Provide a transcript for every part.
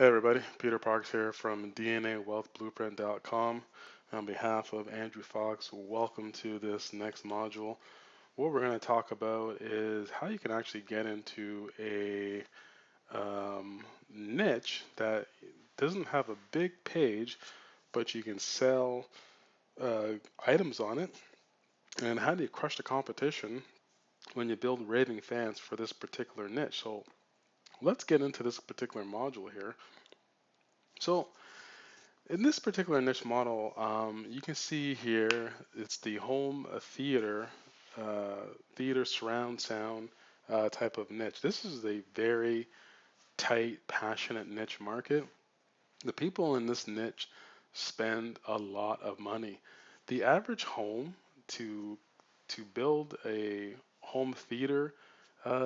Hey everybody, Peter Parks here from DNAWealthBlueprint.com. On behalf of Andrew Fox, welcome to this next module. What we're going to talk about is how you can actually get into a niche that doesn't have a big page, but you can sell items on it. And how do you crush the competition when you build raving fans for this particular niche? So let's get into this particular module here. So in this particular niche model, you can see here it's the home theater surround sound type of niche. This is a very tight, passionate niche market. The people in this niche spend a lot of money. The average home to build a home theater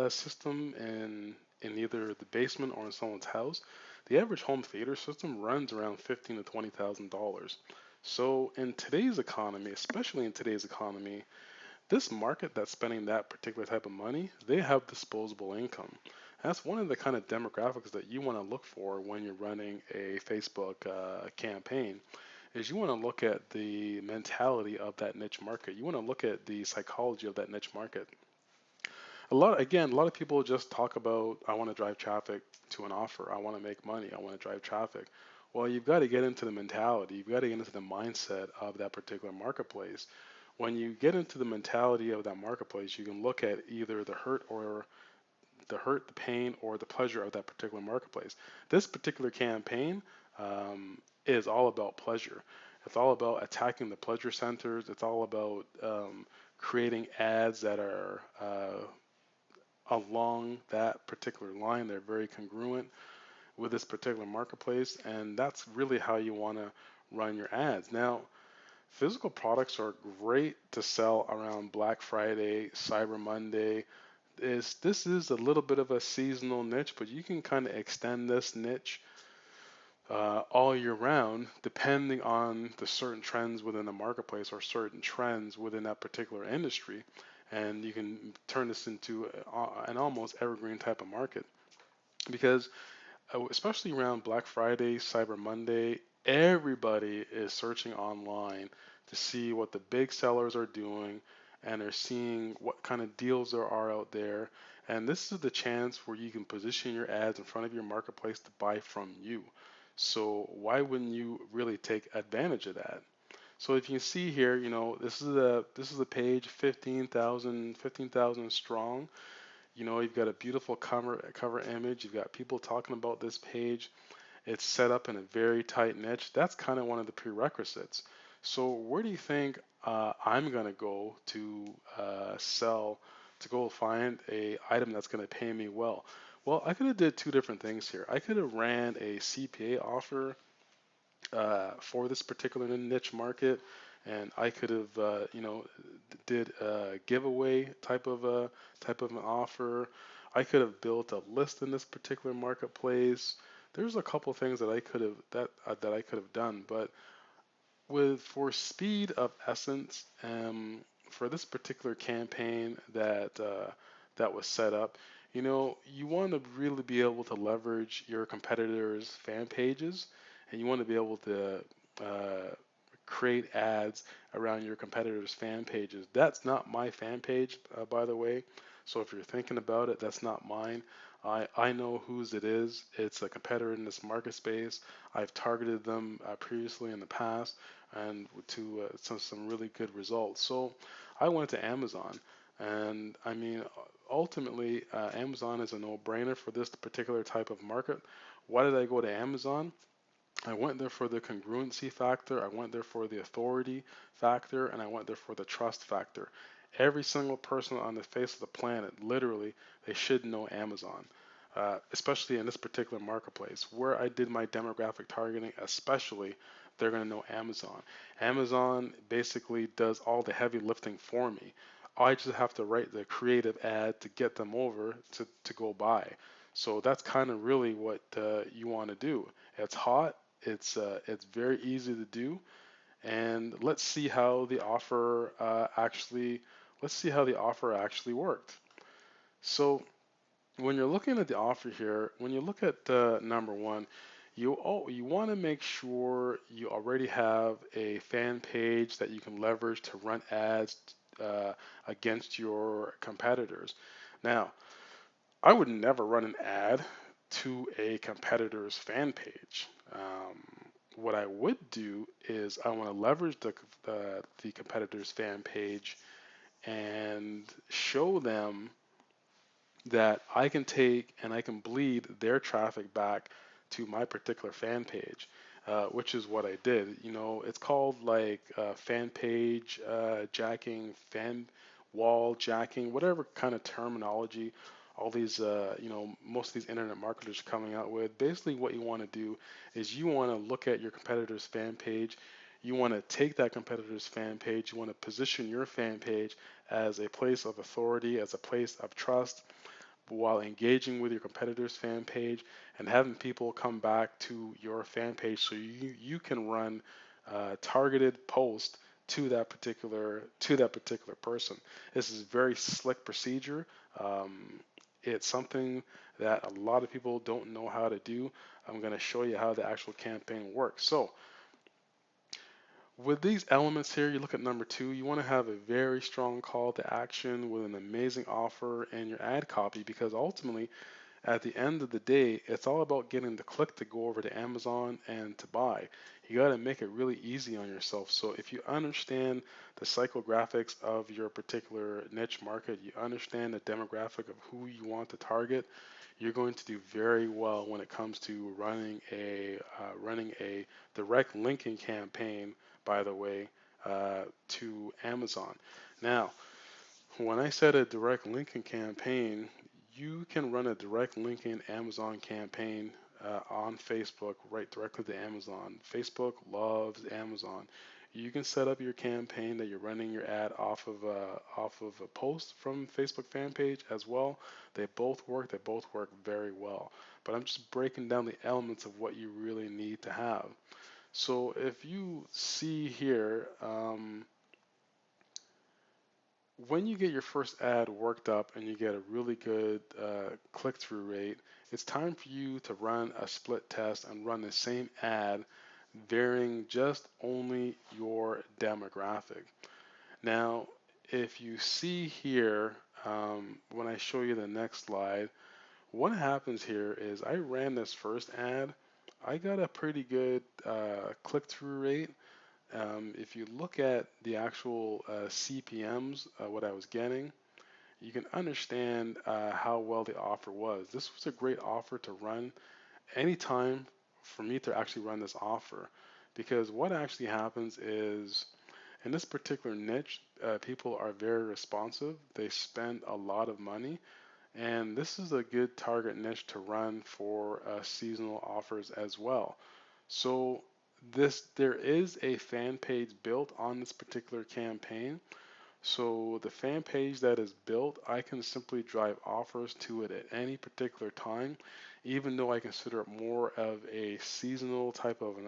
system in either the basement or in someone's house, the average home theater system runs around $15,000 to $20,000. So in today's economy, especially in today's economy, this market that's spending that particular type of money, they have disposable income. That's one of the kind of demographics that you want to look for when you're running a Facebook campaign. Is you want to look at the mentality of that niche market. You want to look at the psychology of that niche market. A lot of people just talk about, I want to drive traffic to an offer. I want to make money. I want to drive traffic. Well, you've got to get into the mentality. You've got to get into the mindset of that particular marketplace. When you get into the mentality of that marketplace, you can look at either the pain, or the pleasure of that particular marketplace. This particular campaign is all about pleasure. It's all about attacking the pleasure centers. It's all about creating ads that are along that particular line. They're very congruent with this particular marketplace, and that's really how you want to run your ads. Now, physical products are great to sell around Black Friday, Cyber Monday. This is a little bit of a seasonal niche, but you can kind of extend this niche all year round, depending on the certain trends within the marketplace or certain trends within that particular industry. And you can turn this into an almost evergreen type of market because, especially around Black Friday, Cyber Monday, everybody is searching online to see what the big sellers are doing, and they're seeing what kind of deals there are out there. And this is the chance where you can position your ads in front of your marketplace to buy from you. So why wouldn't you really take advantage of that? So if you can see here, this is a page 15,000 strong. You've got a beautiful cover image. You've got people talking about this page. It's set up in a very tight niche. That's kind of one of the prerequisites. So where do you think I'm gonna go to to go find a item that's gonna pay me well? Well, I could have did two different things here. I could have ran a CPA offer for this particular niche market, and I could have did a giveaway type of an offer. I could have built a list in this particular marketplace. There's a couple things that I could have done, but with for speed of essence, for this particular campaign that was set up, you want to really be able to leverage your competitors' fan pages, and you want to be able to create ads around your competitors' fan pages. That's not my fan page, by the way. So if you're thinking about it, that's not mine. I know whose it is. It's a competitor in this market space. I've targeted them previously in the past, and to some really good results. So I went to Amazon, and I mean, ultimately, Amazon is a no-brainer for this particular type of market. Why did I go to Amazon? I went there for the congruency factor, I went there for the authority factor, and I went there for the trust factor. Every single person on the face of the planet, literally, they should know Amazon, especially in this particular marketplace. Where I did my demographic targeting, especially, they're going to know Amazon. Amazon basically does all the heavy lifting for me. I just have to write the creative ad to get them over to go buy. So that's kind of really what you want to do. It's hot. It's very easy to do, and let's see how the offer actually worked. So when you're looking at the offer here, when you look at number one, you want to make sure you already have a fan page that you can leverage to run ads uh, against your competitors. Now, I would never run an ad to a competitor's fan page. What I would do is I want to leverage the competitor's fan page and show them that I can take and I can bleed their traffic back to my particular fan page, which is what I did. You know, it's called like fan page jacking, fan wall jacking, whatever kind of terminology all these, most of these internet marketers are coming out with. Basically, what you want to do is you want to look at your competitor's fan page. You want to take that competitor's fan page. You want to position your fan page as a place of authority, as a place of trust, while engaging with your competitor's fan page and having people come back to your fan page so you can run targeted posts to that particular person. This is a very slick procedure. It's something that a lot of people don't know how to do. I'm going to show you how the actual campaign works. So with these elements here, you look at number 2, you want to have a very strong call to action with an amazing offer in your ad copy, because ultimately at the end of the day, it's all about getting the click to go over to Amazon and to buy. You got to make it really easy on yourself. So if you understand the psychographics of your particular niche market, you understand the demographic of who you want to target, you're going to do very well when it comes to running a direct linking campaign, by the way, to Amazon. Now, when I said a direct linking campaign, you can run a direct linking Amazon campaign on Facebook right directly to Amazon. Facebook loves Amazon. You can set up your campaign that you're running your ad off of a post from Facebook fan page as well. They both work. They both work very well. But I'm just breaking down the elements of what you really need to have. So if you see here, when you get your first ad worked up and you get a really good click-through rate, it's time for you to run a split test and run the same ad, varying just only your demographic. Now, if you see here, when I show you the next slide, what happens here is I ran this first ad. I got a pretty good click-through rate. If you look at the actual CPMs, what I was getting, you can understand how well the offer was. This was a great offer to run anytime for me to actually run this offer, because what actually happens is in this particular niche, people are very responsive. They spend a lot of money, and this is a good target niche to run for seasonal offers as well. So there is a fan page built on this particular campaign. So the fan page that is built, I can simply drive offers to it at any particular time, even though I consider it more of a seasonal type of an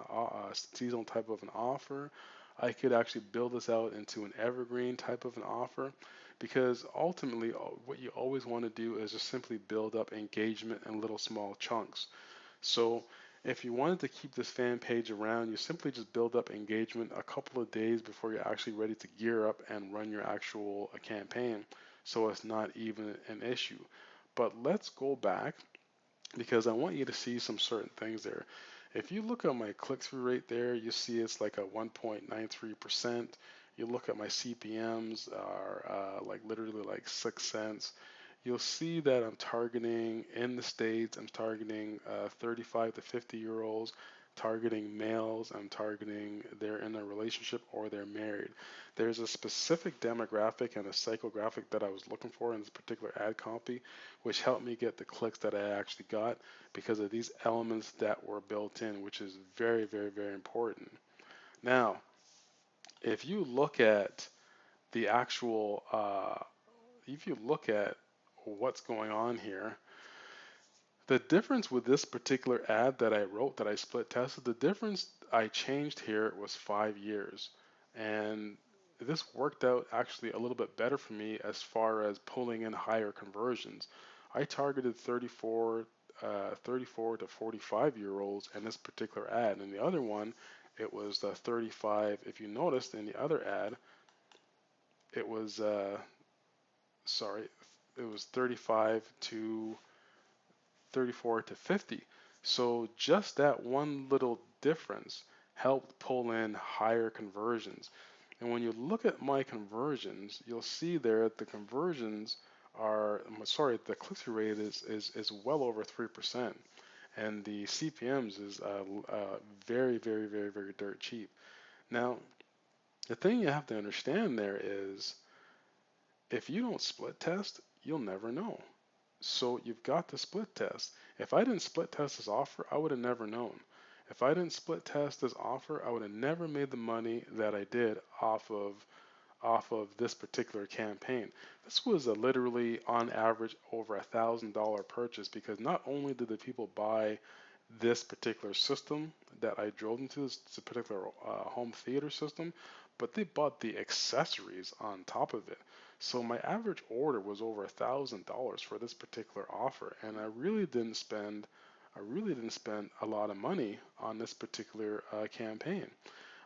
offer. I could actually build this out into an evergreen type of an offer, because ultimately what you always want to do is just simply build up engagement in little small chunks. So if you wanted to keep this fan page around, you simply just build up engagement a couple of days before you're actually ready to gear up and run your actual campaign, so it's not even an issue. But let's go back, because I want you to see some certain things there. If you look at my click-through rate there, you see it's like a 1.93%. You look at my CPMs are like literally like 6 cents. You'll see that I'm targeting in the States, I'm targeting 35 to 50-year-olds, targeting males, I'm targeting they're in a relationship or they're married. There's a specific demographic and a psychographic that I was looking for in this particular ad copy, which helped me get the clicks that I actually got because of these elements that were built in, which is very, very, very important. Now, if you look at the actual, if you look at what's going on here, the difference with this particular ad that I wrote that I split tested, the difference I changed here was 5 years. And this worked out actually a little bit better for me as far as pulling in higher conversions. I targeted 34 34 to 45-year-olds in this particular ad. And the other one, it was the 35. If you noticed in the other ad, it was sorry, it was 35 to 34 to 50. So just that one little difference helped pull in higher conversions. And when you look at my conversions, you'll see there the conversions are, sorry, the click-through rate is well over 3%. And the CPMs is very, very, very, very dirt cheap. Now, the thing you have to understand there is if you don't split test, you'll never know. So you've got to split test. If I didn't split test this offer, I would have never known. If I didn't split test this offer, I would have never made the money that I did off of this particular campaign. This was a literally on average over $1,000 purchase because not only did the people buy this particular system that I drove into, this particular home theater system, but they bought the accessories on top of it. So my average order was over $1,000 for this particular offer, and I really didn't spend a lot of money on this particular campaign.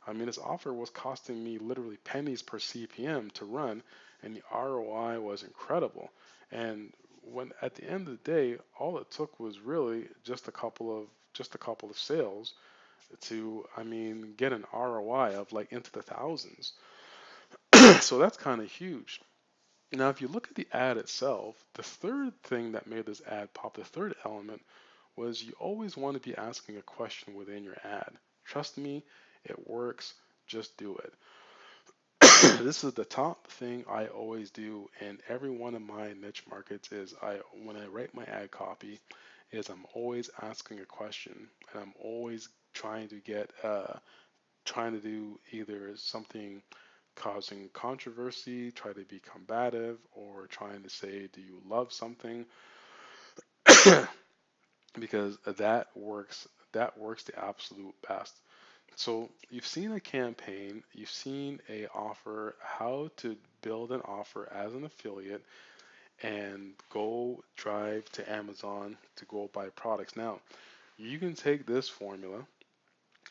I mean, this offer was costing me literally pennies per CPM to run, and the ROI was incredible. And when at the end of the day, all it took was really just a couple of sales to, I mean, get an ROI of like into the thousands. So that's kind of huge. Now, if you look at the ad itself, the third thing that made this ad pop, the third element, was you always want to be asking a question within your ad. Trust me, it works. Just do it. This is the top thing I always do in every one of my niche markets is when I write my ad copy is I'm always asking a question and I'm always trying to do either something causing controversy, try to be combative, or trying to say, do you love something? Because that works the absolute best. So you've seen a campaign, you've seen a offer, how to build an offer as an affiliate and go drive to Amazon to go buy products. Now, you can take this formula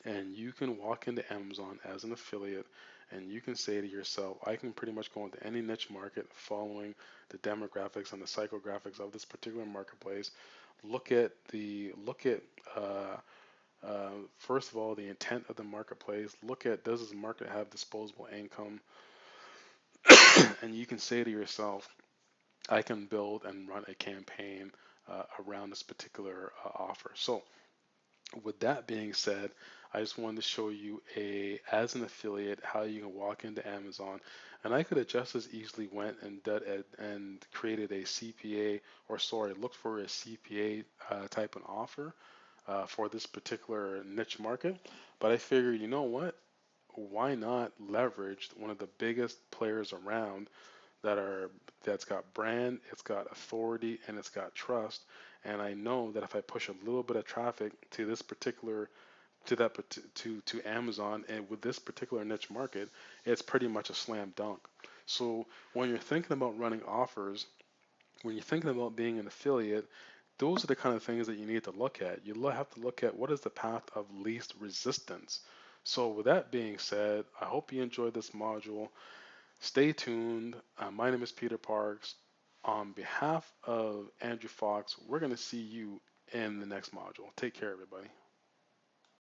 and you can walk into Amazon as an affiliate and you can say to yourself, I can pretty much go into any niche market following the demographics and the psychographics of this particular marketplace. Look at first of all the intent of the marketplace. Look at does this market have disposable income, and you can say to yourself, I can build and run a campaign around this particular offer. So with that being said, I just wanted to show you as an affiliate how you can walk into Amazon, and I could have just as easily went and did it and created a CPA or sorry, looked for a CPA type of offer for this particular niche market. But I figured, you know what? Why not leverage one of the biggest players around that's got brand, it's got authority, and it's got trust. And I know that if I push a little bit of traffic to this particular to Amazon and with this particular niche market, it's pretty much a slam dunk. So when you're thinking about running offers, when you're thinking about being an affiliate, those are the kind of things that you need to look at. You have to look at what is the path of least resistance. So with that being said, I hope you enjoyed this module. Stay tuned. My name is Peter Parks. On behalf of Andrew Fox, we're going to see you in the next module. Take care, everybody.